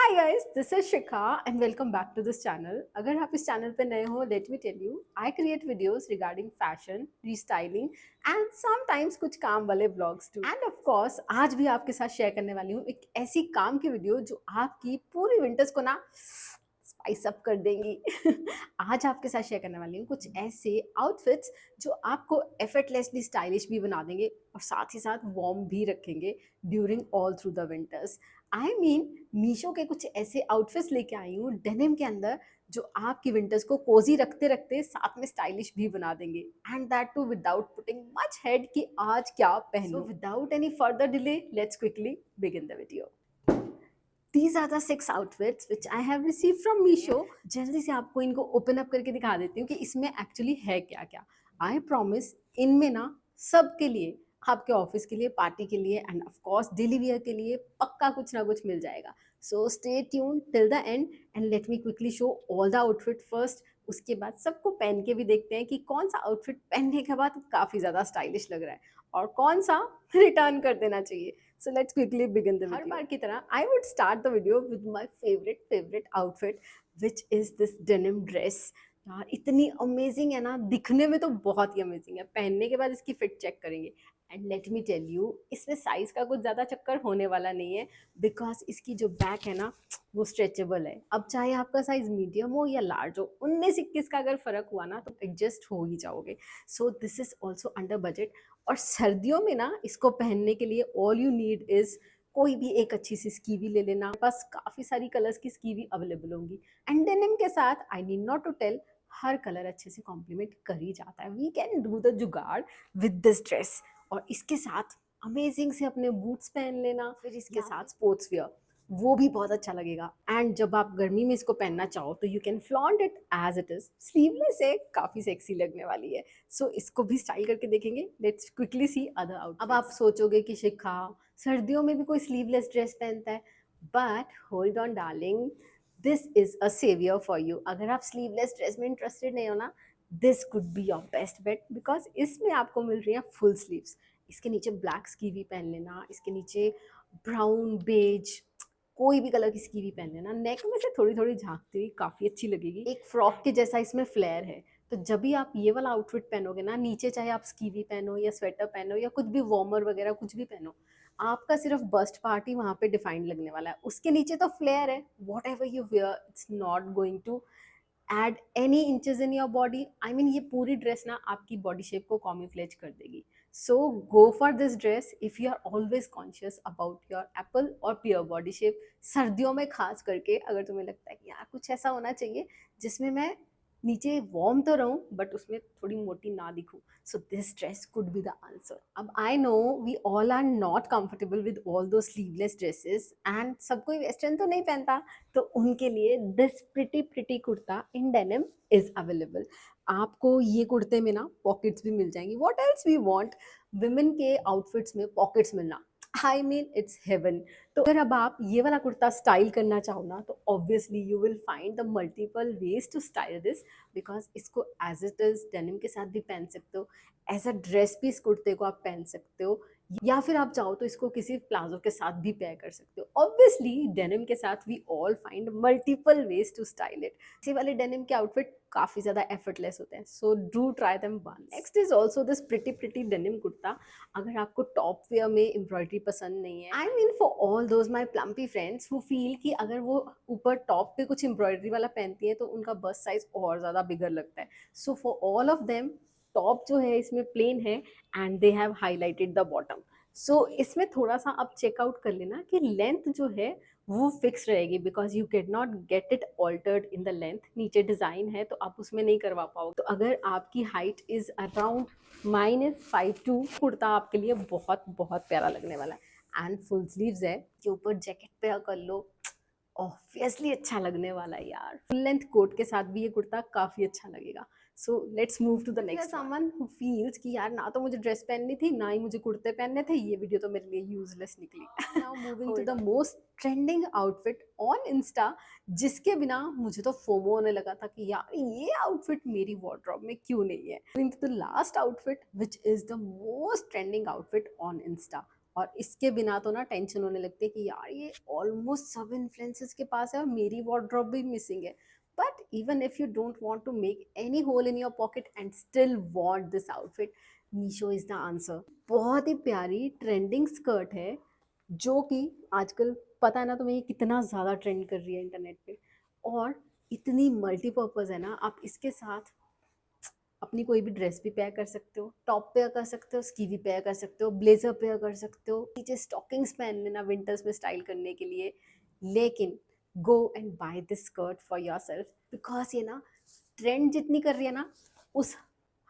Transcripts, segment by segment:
Hi guys, this is Shikha and welcome back to this channel. अगर आप इस channel पे नए हो, let me tell you, I create videos regarding fashion, restyling and sometimes कुछ काम वाले vlogs too. And of course, आज भी आपके साथ शेयर करने वाली हूँ एक ऐसी काम की वीडियो जो आपकी पूरी विंटर्स को ना स्पाइस अप कर देंगी। आज आपके साथ शेयर करने वाली हूँ कुछ ऐसे आउटफिट्स जो आपको एफर्टलेसली स्टाइलिश भी बना देंगे और साथ ही साथ वार्म भी रखेंगे during all through the winters. I mean Meesho के कुछ ऐसे आउटफिट्स लेके आई हूँ डेनिम के अंदर जो आपकी विंटर्स को कोजी रखते रखते साथ में स्टाइलिश भी बना देंगे and that too without putting much head कि आज क्या पहनो। Without any further delay let's quickly begin the video. These are the 6 outfits which I have received from Meesho. जल्दी से आपको इनको ओपन अप करके दिखा देती हूँ कि इसमें एक्चुअली है क्या क्या। आई प्रॉमिस इनमें ना सबके लिए, आपके ऑफिस के लिए, पार्टी के लिए and of course daily wear के लिए पक्का कुछ ना कुछ मिल जाएगा। So stay tune till the end and let me quickly show all the outfit first. उसके बाद सबको पहन के भी देखते हैं कि कौन सा आउटफिट पहनने के बाद काफ़ी ज़्यादा स्टाइलिश लग रहा है और कौन सा रिटर्न कर देना चाहिए। So let's quickly begin the video. हर बार की तरह I would start the video with my favorite outfit which is this denim dress. यार इतनी अमेजिंग है ना, दिखने में तो बहुत ही अमेजिंग है, पहनने के बाद इसकी फिट चेक करेंगे and let me tell you इसमें साइज का कुछ ज़्यादा चक्कर होने वाला नहीं है बिकॉज इसकी जो बैक है ना वो स्ट्रेचेबल है। अब चाहे आपका साइज मीडियम हो या लार्ज हो, 19-21 का अगर फ़र्क हुआ ना तो एडजस्ट हो ही जाओगे। So this is also under budget और सर्दियों में ना इसको पहनने के लिए ऑल यू नीड इज़ कोई भी एक अच्छी सी स्कीवी ले लेना। बस काफ़ी सारी कलर्स की स्कीवी अवेलेबल होंगी एंड डेनिम के साथ I need not to tell हर कलर अच्छे से कॉम्प्लीमेंट कर ही जाता है। We can do the jugaad with this dress और इसके साथ अमेजिंग से अपने बूट्स पहन लेना, फिर इसके साथ स्पोर्ट्स वियर वो भी बहुत अच्छा लगेगा। एंड जब आप गर्मी में इसको पहनना चाहो तो you can flaunt it as it is. Sleeveless है, काफ़ी सेक्सी लगने वाली है। सो इसको भी स्टाइल करके देखेंगे। Let's quickly see other out. अब आप सोचोगे कि शिखा सर्दियों में भी कोई स्लीवलेस ड्रेस पहनता है, but hold on darling, this is a saviour for you. अगर आप स्लीवलेस ड्रेस में इंटरेस्टेड नहीं हो ना, this could be your best bet because इसमें आपको मिल रही है फुल स्लीव्स। इसके नीचे ब्लैक स्कीवी पहन लेना, इसके नीचे ब्राउन बेज कोई भी कलर की स्कीवी पहन लेना, नेक में से थोड़ी थोड़ी झांकती हुई काफ़ी अच्छी लगेगी। एक फ्रॉक के जैसा इसमें फ्लेयर है। तो जब भी आप ये वाला आउटफिट पहनोगे ना, नीचे चाहे आप स्कीवी पहनो या स्वेटर पहनो या कुछ भी वार्मर वगैरह कुछ भी पहनो, आपका सिर्फ बस्ट पार्ट ही वहाँ पे डिफाइंड लगने वाला है। उसके नीचे तो फ्लेयर है, whatever you wear it's not going to add any inches in your body. I mean ये पूरी ड्रेस ना आपकी बॉडी शेप को कॉम्यूफ्लेज कर देगी। So go for this dress if you are always conscious about your apple और pear body shape. सर्दियों में खास करके अगर तुम्हें लगता है कि यार कुछ ऐसा होना चाहिए जिसमें मैं नीचे वार्म तो रहूं बट उसमें थोड़ी मोटी ना दिखूं, so this dress could be the answer. अब I know we all are not comfortable with all those sleeveless dresses and सब कोई वेस्टर्न तो नहीं पहनता, तो उनके लिए this pretty kurta in denim is available. आपको ये कुर्ते में ना पॉकेट्स भी मिल जाएंगी। What else we want, women के आउटफिट्स में पॉकेट्स मिलना, आई मीन इट्स हेवन। तो अगर अब आप ये वाला कुर्ता स्टाइल करना चाहो ना तो obviously you will find the multiple ways to style this because इसको एज इट इज डेनिम के साथ भी पहन सकते हो, एज अ ड्रेस भी इस कुर्ते को आप पहन सकते हो, या फिर आप चाहो तो इसको किसी प्लाजो के साथ भी पेयर कर सकते हो। ऑब्वियसली डेनिम के साथ we all find multiple ways to style it. इसी वाले डेनिम के आउटफिट काफ़ी ज़्यादा एफर्टलेस होते हैं, so do try them one. Next is also this pretty denim kurta. अगर आपको टॉप वेयर में एम्ब्रॉयडरी पसंद नहीं है, I mean for all those my plumpy friends who feel कि अगर वो ऊपर टॉप पे कुछ एम्ब्रॉयडरी वाला पहनती है तो उनका बस्ट साइज और ज़्यादा बिगर लगता है, so for all of them top जो है इसमें प्लेन है and they have highlighted the bottom. So इसमें थोड़ा सा आप चेकआउट कर लेना कि लेंथ जो है वो फिक्स रहेगी because you can not get it altered in the length. नीचे डिज़ाइन है तो आप उसमें नहीं करवा पाओगे। तो अगर आपकी हाइट इज़ अराउंड -5'2", कुर्ता आपके लिए बहुत बहुत प्यारा लगने वाला है एंड फुल स्लीव्स है कि ऊपर जैकेट पे कर लो, ऑब्वियसली अच्छा लगने वाला है यार। फुल लेंथ कोट के साथ भी ये कुर्ता काफ़ी अच्छा लगेगा। So let's move to the next. Someone who feels कि यार ना तो मुझे ड्रेस पहननी थी ना ही मुझे कुर्ते पहनने थे, ये वीडियो तो मेरे लिए यूजलेस निकली। Now moving to the most trending outfit on insta, जिसके बिना मुझे तो फोमो होने लगा था कि यार ये आउटफिट मेरी वार्डरोब में क्यों नहीं है। Moving to the last outfit which is the most trending outfit on insta, और इसके बिना तो ना टेंशन होने लगती है कि यार ये ऑलमोस्ट सब इन्फ्लुएंसर्स के पास है और मेरी वार्डरोब भी मिसिंग है। But even if you don't want to make any hole in your pocket and still want this outfit, Meesho is the answer. बहुत ही प्यारी ट्रेंडिंग स्कर्ट है जो कि आजकल, पता है ना तुम्हें, ये कितना ज़्यादा ट्रेंड कर रही है इंटरनेट पे। और इतनी मल्टीपर्पज़ है ना, आप इसके साथ अपनी कोई भी ड्रेस भी पेयर कर सकते हो, टॉप पेयर कर सकते हो, स्की भी पेयर कर सकते हो, ब्लेजर पेयर कर सकते हो, नीचे स्टॉकिंग्स पहन लेना विंटर्स में स्टाइल करने के लिए। लेकिन go and buy this skirt for yourself, because ये ना ट्रेंड जितनी कर रही है ना, उस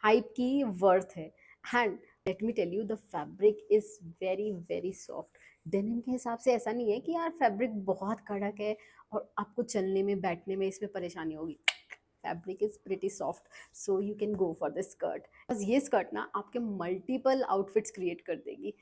हाइप की वर्थ है। And let me tell you, the fabric is very very soft. Denim के हिसाब से ऐसा नहीं है कि यार फैब्रिक बहुत कड़क है और आपको चलने में बैठने में इसमें परेशानी होगी। Fabric is pretty soft, so you can go for this skirt. बस ये स्कर्ट ना आपके मल्टीपल आउटफिट्स क्रिएट कर देगी।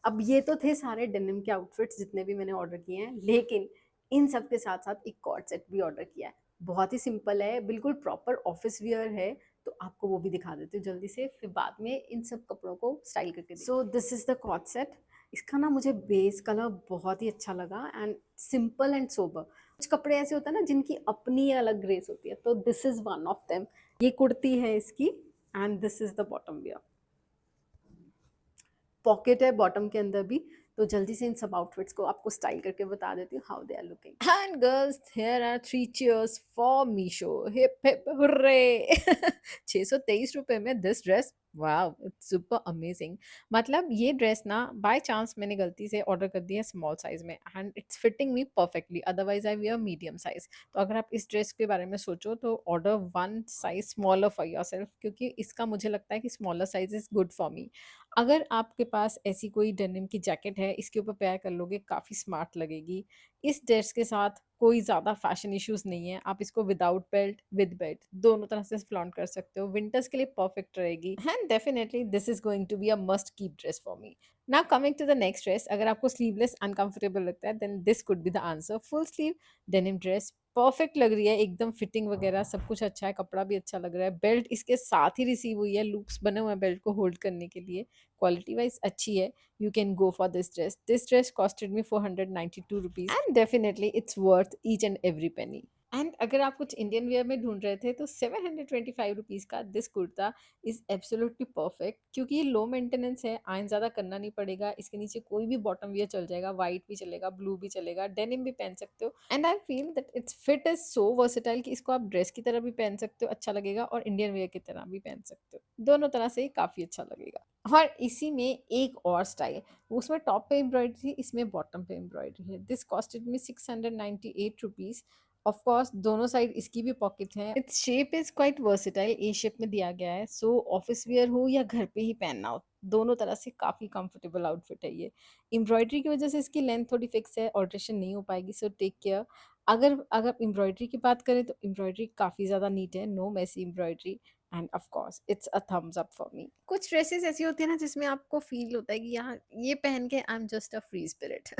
अब ये तो थे सारे डेनिम के आउटफिट्स जितने भी मैंने ऑर्डर किए हैं, लेकिन इन सब के साथ साथ एक कॉर्ड सेट भी ऑर्डर किया है। बहुत ही सिंपल है, बिल्कुल प्रॉपर ऑफिस वियर है। तो आपको वो भी दिखा देती हूँ जल्दी से, फिर बाद में इन सब कपड़ों को स्टाइल करके। So this is the coord set. इसका ना मुझे बेस कलर बहुत ही अच्छा लगा एंड सिंपल एंड सोबर। कुछ कपड़े ऐसे होते हैं ना जिनकी अपनी अलग ग्रेस होती है, तो this is one of them. ये कुर्ती है इसकी and this is the bottom wear. Pocket है बॉटम के अंदर भी। तो जल्दी से इन सब आउटफिट्स को आपको स्टाइल करके बता देती हूँ how they are looking. And girls, here are 3 cheers for Meesho. Hip hip hurray. 623 रुपए में this dress, wow, it's super amazing. मतलब ये ड्रेस ना बाय चांस मैंने गलती से ऑर्डर कर दिया स्मॉल साइज में and it's fitting me perfectly, otherwise I wear medium size. तो अगर आप इस ड्रेस के बारे में सोचो तो order one size smaller for your self, क्योंकि इसका मुझे लगता है कि smaller size is good for me. अगर आपके पास ऐसी कोई डेनिम की जैकेट है, इसके ऊपर पेयर कर लोगे, काफ़ी स्मार्ट लगेगी। इस ड्रेस के साथ कोई ज़्यादा फैशन इश्यूज़ नहीं है, आप इसको विदाउट बेल्ट, विद बेल्ट दोनों तरह से फ्लॉन्ट कर सकते हो। विंटर्स के लिए परफेक्ट रहेगी and definitely this is going to be a must keep dress for me. Now coming to the next dress, अगर आपको स्लीवलेस अनकंफर्टेबल लगता है then this could be the answer. Full sleeve denim dress perfect लग रही है, एकदम fitting वगैरह सब कुछ अच्छा है, कपड़ा भी अच्छा लग रहा है। बेल्ट इसके साथ ही रिसीव हुई है, लूप्स बने हुए हैं बेल्ट को होल्ड करने के लिए। क्वालिटी वाइज अच्छी है। You can go for this dress. This dress costed me 492 rupees and definitely it's worth each and every penny. And अगर आप कुछ इंडियन वेयर में ढूंढ रहे थे तो 725 रुपीज़ का this kurta is absolutely perfect, क्योंकि ये लो मेंटेनेंस है, आयरन ज़्यादा करना नहीं पड़ेगा। इसके नीचे कोई भी बॉटम वियर चल जाएगा, वाइट भी चलेगा, ब्लू भी चलेगा, डेनिम भी पहन सकते हो। And I feel that it's fit is so versatile कि इसको आप ड्रेस की तरह भी पहन सकते हो, अच्छा लगेगा, और इंडियन वेयर की तरह भी पहन सकते हो, दोनों तरह से काफ़ी अच्छा लगेगा। और इसी में एक और स्टाइल, उसमें टॉप पे एम्ब्रॉयडरी थी, इसमें बॉटम पे एम्ब्रॉयडरी है। This costed me 698 rupees. Of course दोनों साइड इसकी भी पॉकेट है। Its shape is quite versatile, A shape में दिया गया है, सो ऑफिस वेयर हो या घर पे ही पहनना हो, दोनों तरह से काफ़ी कंफर्टेबल आउटफिट है ये। एम्ब्रॉयडरी की वजह से इसकी लेंथ थोड़ी फिक्स है, ऑल्ट्रेशन नहीं हो पाएगी, सो टेक केयर। अगर अगर एम्ब्रॉयडरी की बात करें तो एम्ब्रॉयडरी काफ़ी ज़्यादा नीट है, no messy embroidery, and of course it's a thumbs up for me. कुछ ड्रेसेस ऐसी होती है ना जिसमें आपको फील होता है कि यार ये पहन के I am just a free spirit.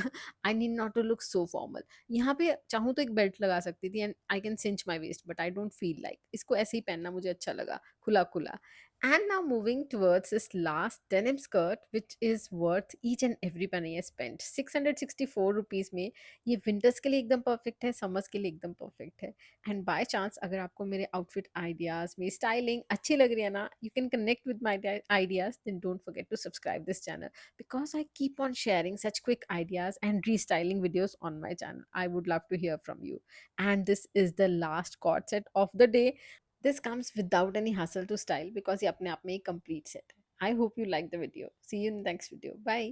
I need not to look so formal. यहाँ पे चाहूँ तो एक बेल्ट लगा सकती थी and I can cinch my waist, but I don't feel like, इसको ऐसे ही पहनना मुझे अच्छा लगा, खुला खुला। And now moving towards this last denim skirt which is worth each and every penny I spent। 664 rupees में ये विंटर्स के लिए एकदम परफेक्ट है, समर्स के लिए एकदम परफेक्ट है। एंड बाय चांस अगर आपको मेरे आउटफिट आइडियाज़, मेरी स्टाइलिंग अच्छी लग रही है ना, you can connect with my ideas, then don't forget to subscribe this channel, because I keep on sharing such quick ideas and restyling videos on my channel. I would love to hear from you. And this is the last cord set of the day. This comes without any hassle to style because ये अपने आप में एक complete set है. I hope you like the video. See you in the next video. Bye.